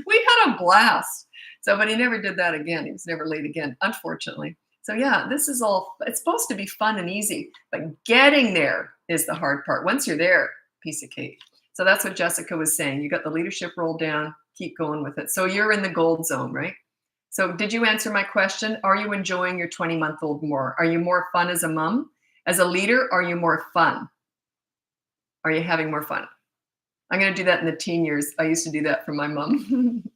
A: We had a blast. So, but he never did that again. He was never late again, unfortunately. So yeah, this is all, it's supposed to be fun and easy, but getting there is the hard part. Once you're there, piece of cake. So that's what Jessica was saying. You got the leadership role down, keep going with it. So you're in the gold zone, right? So did you answer my question? Are you enjoying your 20-month-old more? Are you more fun as a mom? As a leader, are you more fun? Are you having more fun? I'm going to do that in the teen years. I used to do that for my mom.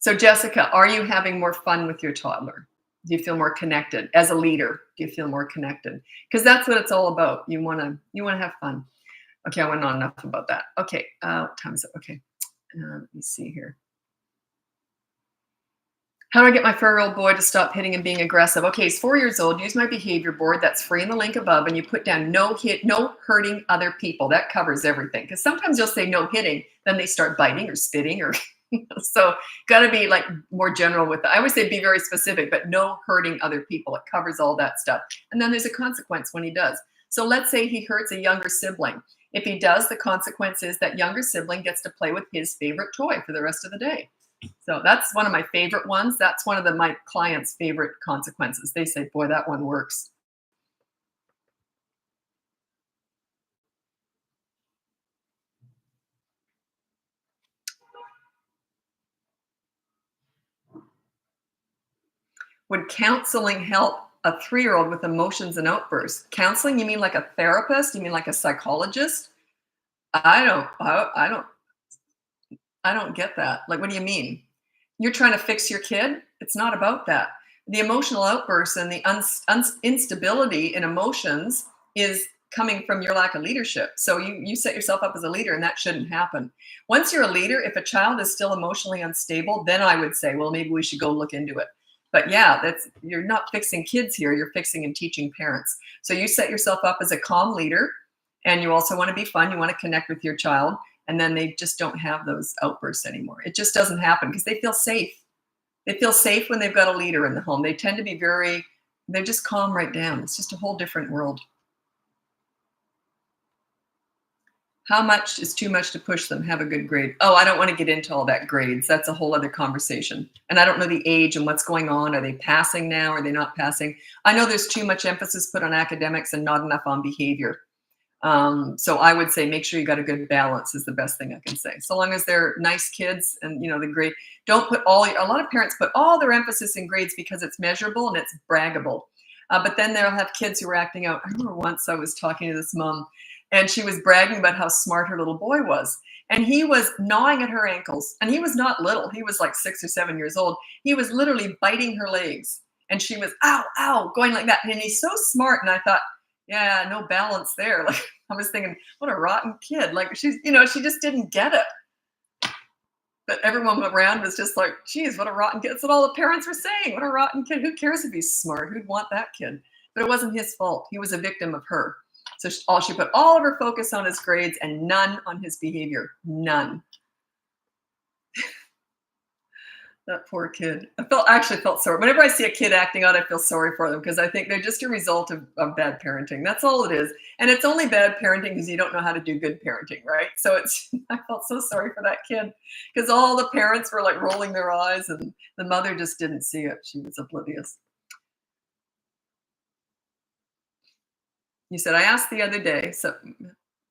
A: So Jessica, are you having more fun with your toddler? Do you feel more connected? As a leader, do you feel more connected? Because that's what it's all about. You want to have fun. Okay, I went on enough about that. Okay, what time is it? Okay, let me see here. How do I get my 4-year-old boy to stop hitting and being aggressive? Okay, he's 4 years old. Use my behavior board. That's free in the link above. And you put down no hurting other people. That covers everything. Because sometimes you'll say no hitting, then they start biting or spitting or so got to be like more general with it. I always say be very specific, but no hurting other people. It covers all that stuff. And then there's a consequence when he does. So let's say he hurts a younger sibling. If he does, the consequence is that younger sibling gets to play with his favorite toy for the rest of the day. So that's one of my favorite ones. That's one of my clients' favorite consequences. They say, boy, that one works. Would counseling help a 3-year-old with emotions and outbursts? Counseling, you mean like a therapist? You mean like a psychologist? I don't get that. Like, what do you mean? You're trying to fix your kid? It's not about that. The emotional outbursts and the instability in emotions is coming from your lack of leadership. So you set yourself up as a leader, and that shouldn't happen. Once you're a leader, if a child is still emotionally unstable, then I would say, well, maybe we should go look into it. But yeah, you're not fixing kids here. You're fixing and teaching parents. So you set yourself up as a calm leader, and you also want to be fun. You want to connect with your child, and then they just don't have those outbursts anymore. It just doesn't happen because they feel safe. They feel safe when they've got a leader in the home. They tend to be they're just calm right down. It's just a whole different world. How much is too much to push them? Have a good grade. Oh, I don't want to get into all that grades. That's a whole other conversation. And I don't know the age and what's going on. Are they passing now? Are they not passing? I know there's too much emphasis put on academics and not enough on behavior. So I would say make sure you got a good balance is the best thing I can say. So long as they're nice kids and the grade, don't put a lot of parents put all their emphasis in grades because it's measurable and it's braggable. But then they'll have kids who are acting out. I remember once I was talking to this mom and she was bragging about how smart her little boy was. And he was gnawing at her ankles. And he was not little. He was like 6 or 7 years old. He was literally biting her legs. And she was, ow, ow, going like that. And he's so smart. And I thought, yeah, no balance there. Like I was thinking, what a rotten kid. Like she just didn't get it. But everyone around was just like, geez, what a rotten kid. That's what all the parents were saying. What a rotten kid. Who cares if he's smart? Who'd want that kid? But it wasn't his fault. He was a victim of her. So she put all of her focus on his grades and none on his behavior. None. That poor kid. I actually felt sorry. Whenever I see a kid acting out, I feel sorry for them because I think they're just a result of bad parenting. That's all it is. And it's only bad parenting because you don't know how to do good parenting, right? So I felt so sorry for that kid because all the parents were like rolling their eyes and the mother just didn't see it. She was oblivious. You said, I asked the other day, so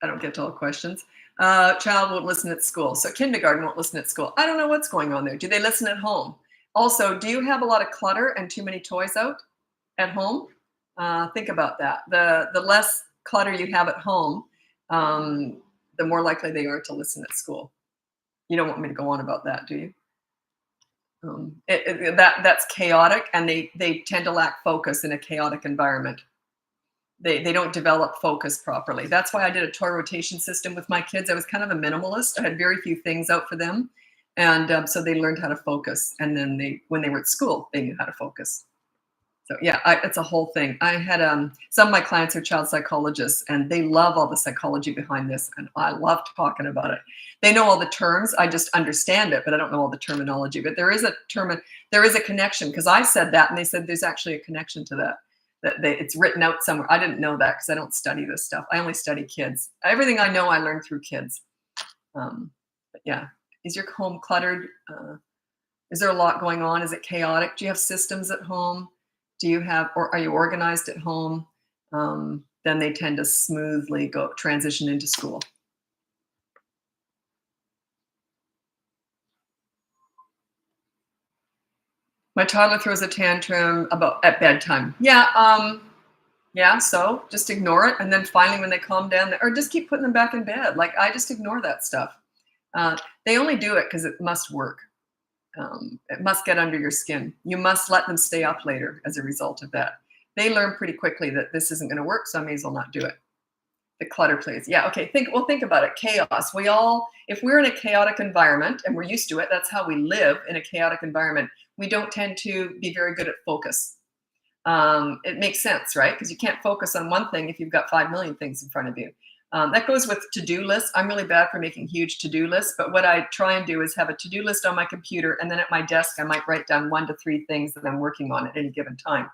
A: I don't get to all questions. Child won't listen at school. So kindergarten won't listen at school. I don't know what's going on there. Do they listen at home? Also, do you have a lot of clutter and too many toys out at home? Think about that. The less clutter you have at home, the more likely they are to listen at school. You don't want me to go on about that, do you? That's chaotic, and they tend to lack focus in a chaotic environment. They don't develop focus properly. That's why I did a toy rotation system with my kids. I was kind of a minimalist. I had very few things out for them, and so they learned how to focus. And then when they were at school, they knew how to focus. So yeah, it's a whole thing. I had some of my clients are child psychologists, and they love all the psychology behind this, and I love talking about it. They know all the terms. I just understand it, but I don't know all the terminology. But there is a connection, because I said that, and they said there's actually a connection to that. It's written out somewhere. I didn't know that because I don't study this stuff. I only study kids. Everything I know, I learned through kids. But yeah, is your home cluttered? Is there a lot going on? Is it chaotic? Do you have systems at home? Or are you organized at home? Then they tend to smoothly transition into school. My toddler throws a tantrum at bedtime. Yeah, so just ignore it, and then finally when they calm down, or just keep putting them back in bed. Like, I just ignore that stuff. They only do it because it must work. It must get under your skin. You must let them stay up later as a result of that. They learn pretty quickly that this isn't going to work, so I may as well not do it. The clutter plays. Yeah, okay. Think about it. Chaos. If we're in a chaotic environment and we're used to it, that's how we live in a chaotic environment. We don't tend to be very good at focus. It makes sense, right? Because you can't focus on one thing if you've got 5 million things in front of you. That goes with to-do lists. I'm really bad for making huge to-do lists, but what I try and do is have a to-do list on my computer, and then at my desk, I might write down 1 to 3 things that I'm working on at any given time.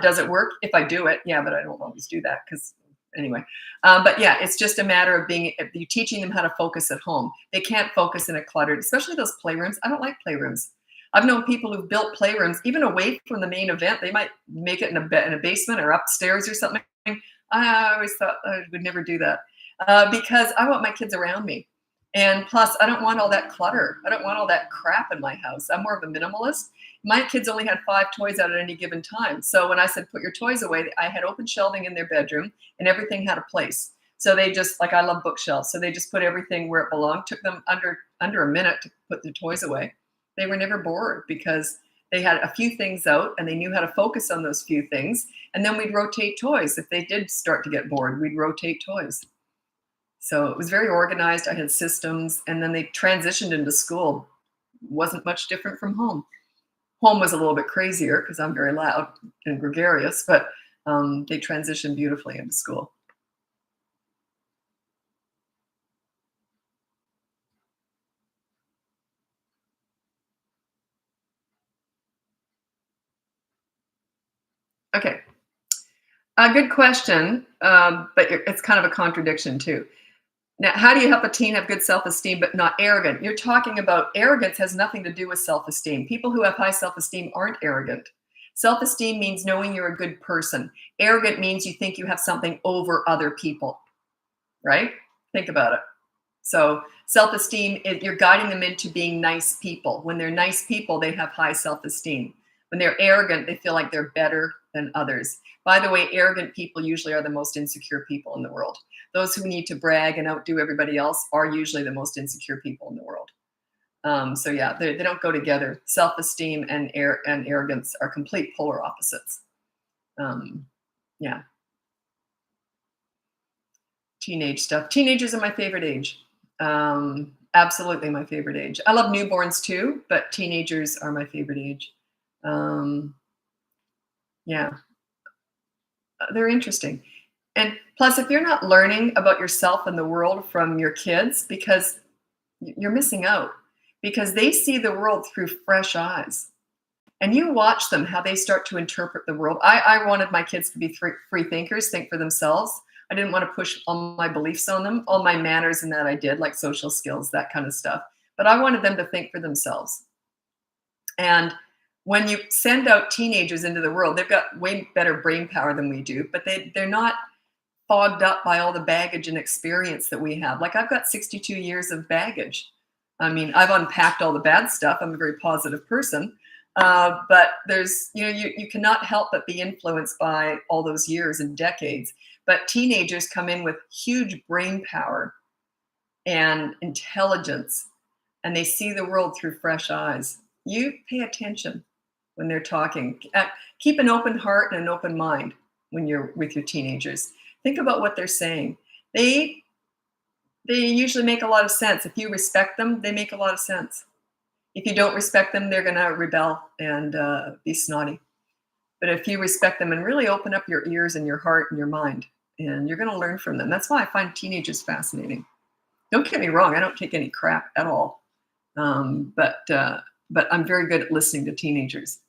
A: Does it work? If I do it, yeah, but I don't always do that because anyway. But yeah, it's just a matter of you teaching them how to focus at home. They can't focus in a cluttered, especially those playrooms. I don't like playrooms. I've known people who've built playrooms even away from the main event. They might make it in a basement or upstairs or something. I always thought I would never do that because I want my kids around me. And plus, I don't want all that clutter. I don't want all that crap in my house. I'm more of a minimalist. My kids only had 5 toys out at any given time. So when I said, put your toys away, I had open shelving in their bedroom and everything had a place. So they just, like, I love bookshelves. So they just put everything where it belonged. Took them under a minute to put the toys away. They were never bored because they had a few things out and they knew how to focus on those few things. And then we'd rotate toys. If they did start to get bored, we'd rotate toys. So it was very organized. I had systems, and then they transitioned into school. Wasn't much different from home. Home was a little bit crazier because I'm very loud and gregarious, but they transitioned beautifully into school. Okay. A good question, but it's kind of a contradiction too. Now, how do you help a teen have good self-esteem but not arrogant? You're talking about arrogance has nothing to do with self-esteem. People who have high self-esteem aren't arrogant. Self-esteem means knowing you're a good person. Arrogant means you think you have something over other people, right? Think about it. So self-esteem, you're guiding them into being nice people. When they're nice people, they have high self-esteem. When they're arrogant, they feel like they're better than others. By the way, arrogant people usually are the most insecure people in the world. Those who need to brag and outdo everybody else are usually the most insecure people in the world. So yeah, they don't go together. Self-esteem and arrogance are complete polar opposites. Yeah. Teenage stuff. Teenagers are my favorite age. Absolutely my favorite age. I love newborns too, but teenagers are my favorite age. Yeah, they're interesting. And plus, if you're not learning about yourself and the world from your kids, because you're missing out, because they see the world through fresh eyes. And you watch them, how they start to interpret the world. I wanted my kids to be free thinkers, think for themselves. I didn't want to push all my beliefs on them, all my manners and that I did, like social skills, that kind of stuff. But I wanted them to think for themselves. And when you send out teenagers into the world, they've got way better brain power than we do, but they're not fogged up by all the baggage and experience that we have. Like, I've got 62 years of baggage. I mean, I've unpacked all the bad stuff. I'm a very positive person. But there's, you cannot help but be influenced by all those years and decades. But teenagers come in with huge brain power and intelligence, and they see the world through fresh eyes. You pay attention when they're talking. Keep an open heart and an open mind when you're with your teenagers. Think about what they're saying. They usually make a lot of sense. If you respect them, they make a lot of sense. If you don't respect them, they're going to rebel and be snotty. But if you respect them and really open up your ears and your heart and your mind, and you're going to learn from them. That's why I find teenagers fascinating. Don't get me wrong, I don't take any crap at all. But I'm very good at listening to teenagers.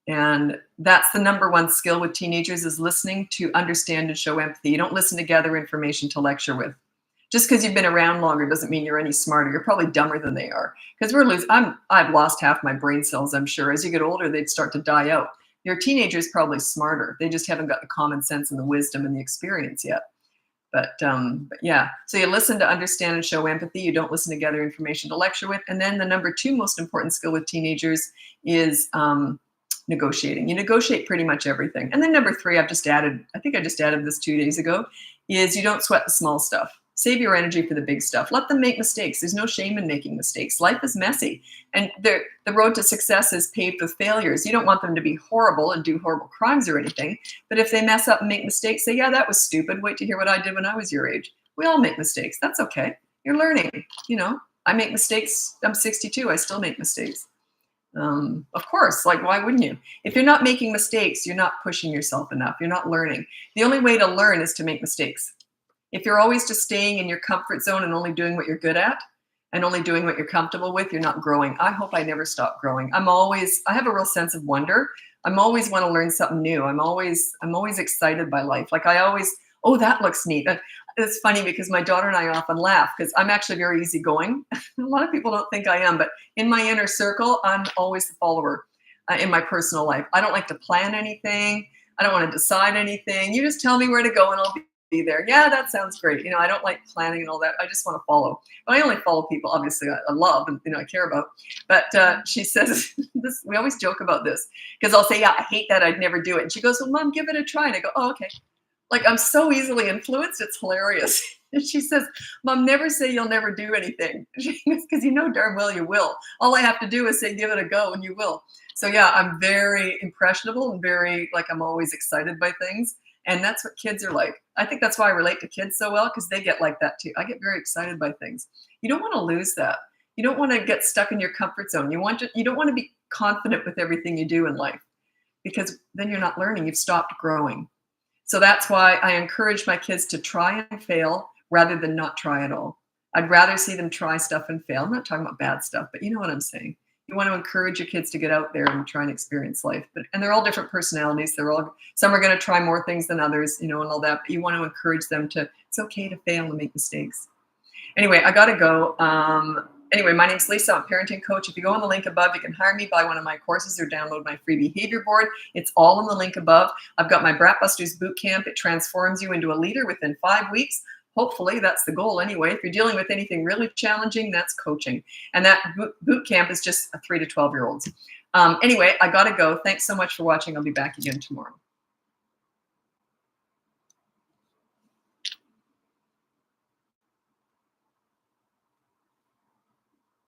A: And that's the number one skill with teenagers, is listening to understand and show empathy. You don't listen to gather information to lecture with. Just because you've been around longer doesn't mean you're any smarter. You're probably dumber than they are. Because I've lost half my brain cells, I'm sure. As you get older, they'd start to die out. Your teenager's probably smarter. They just haven't got the common sense and the wisdom and the experience yet. But yeah, so you listen to understand and show empathy. You don't listen to gather information to lecture with. And then the number two most important skill with teenagers is negotiating. You negotiate pretty much everything. And then number three, I think I just added this 2 days ago, is you don't sweat the small stuff. Save your energy for the big stuff. Let them make mistakes. There's no shame in making mistakes. Life is messy. And the road to success is paved with failures. You don't want them to be horrible and do horrible crimes or anything. But if they mess up and make mistakes, say, yeah, that was stupid. Wait to hear what I did when I was your age. We all make mistakes. That's okay. You're learning. I make mistakes. I'm 62. I still make mistakes. Of course, like, why wouldn't you? If you're not making mistakes, you're not pushing yourself enough. You're not learning. The only way to learn is to make mistakes. If you're always just staying in your comfort zone and only doing what you're good at and only doing what you're comfortable with, you're not growing. I hope I never stop growing. I have a real sense of wonder. I'm always want to learn something new. I'm always excited by life. Like oh, that looks neat. It's funny because my daughter and I often laugh because I'm actually very easygoing. A lot of people don't think I am, but in my inner circle, I'm always the follower in my personal life. I don't like to plan anything. I don't want to decide anything. You just tell me where to go and I'll be there. Yeah, that sounds great. I don't like planning and all that. I just want to follow. But I only follow people, obviously, I love and I care about. But she says this. We always joke about this because I'll say, yeah, I hate that. I'd never do it. And she goes, well, Mom, give it a try. And I go, oh, okay. Like, I'm so easily influenced. It's hilarious. And she says, Mom, never say you'll never do anything. Because you know darn well you will. All I have to do is say, give it a go, and you will. So yeah, I'm very impressionable and very, I'm always excited by things. And that's what kids are like. I think that's why I relate to kids so well, because they get like that too. I get very excited by things. You don't want to lose that. You don't want to get stuck in your comfort zone. You don't want to be confident with everything you do in life, because then you're not learning. You've stopped growing. So that's why I encourage my kids to try and fail rather than not try at all. I'd rather see them try stuff and fail. I'm not talking about bad stuff, but you know what I'm saying. You want to encourage your kids to get out there and try and experience life. And they're all different personalities. Some are going to try more things than others, and all that. But you want to encourage them it's okay to fail and make mistakes. Anyway, I got to go. Anyway, my name's Lisa. I'm a parenting coach. If you go on the link above, you can hire me, buy one of my courses, or download my free behavior board. It's all in the link above. I've got my Bratbusters boot camp. It transforms you into a leader within 5 weeks. Hopefully, that's the goal anyway. If you're dealing with anything really challenging, that's coaching. And that boot camp is just 3 to 12-year-olds. Anyway, I got to go. Thanks so much for watching. I'll be back again tomorrow.